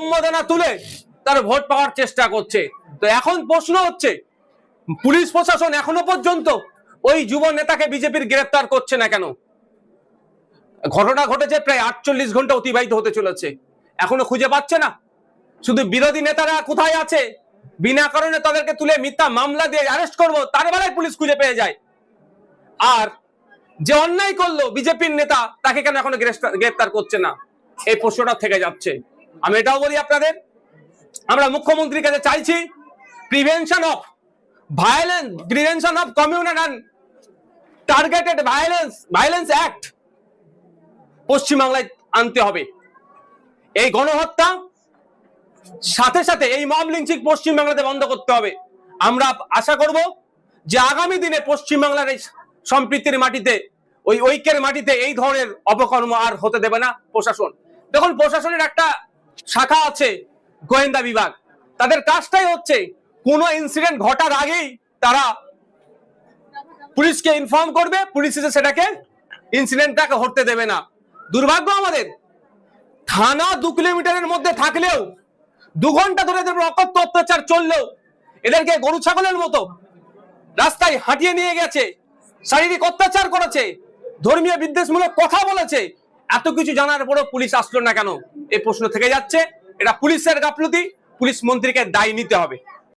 সম্বোধনা তুলে তার ভোট পাওয়ার চেষ্টা করছে। তো এখন প্রশ্ন হচ্ছে, পুলিশ প্রশাসন এখনো পর্যন্ত ওই যুব নেতাকে বিজেপির গ্রেফতার করছে না কেন? ঘটনা ঘটেছে প্রায় 48 ঘন্টা অতিবাহিত হতে চলেছে, এখনো খুঁজে পাচ্ছে না। শুধু বিরোধী নেতারা কোথায় আছে, বিনা কারণে তাদেরকে তুলে মিথ্যা মামলা দিয়ে অ্যারেস্ট করব, তার বেলায় পুলিশ খুঁজে পেয়ে যায়। আর যে অন্যায় করলো বিজেপির নেতা, তাকে কেন এখনো গ্রেফতার করছে না? এই প্রশ্নটা থেকে যাচ্ছে। আমি এটাও বলি আপনাদের, আমরা মুখ্যমন্ত্রীর কাছে চাইছি prevention of violence, prevention of communal and targeted violence act পশ্চিমবাংলায় আনতে হবে। এই গণহত্যা সাথে সাথে এই মব লিঞ্চিং পশ্চিমবাংলাতে বন্ধ করতে হবে। আমরা আশা করব যে আগামী দিনে পশ্চিমবাংলার এই সম্প্রীতির মাটিতে, ওই ঐক্যের মাটিতে এই ধরনের অপকর্ম আর হতে দেবে না প্রশাসন। দেখুন, প্রশাসনের একটা শাখা আছে গোয়েন্দা বিভাগ, তাদের কাজটাই হচ্ছে কোনো ইনসিডেন্ট ঘটার আগেই তারা পুলিশকে ইনফর্ম করবে, পুলিশ এসে সেটাকে ইনসিডেন্টটাকে ঘটতে দেবে না। দুর্ভাগ্য আমাদের, থানা 2 কিলোমিটারের মধ্যে থাকলেও 2 ঘন্টা ধরে এদের অকথ্য অত্যাচার চললেও এদেরকে গরু ছাগলের মতো রাস্তায় হাঁটিয়ে নিয়ে গেছে, শারীরিক অত্যাচার করেছে, ধর্মীয় বিদ্বেষমূলক কথা বলেছে। এত কিছু জানার পরও পুলিশ আসলো না কেন? এই প্রশ্ন থেকে যাচ্ছে। এটা পুলিশের গাফলতি, পুলিশ মন্ত্রীকে দায় নিতে হবে।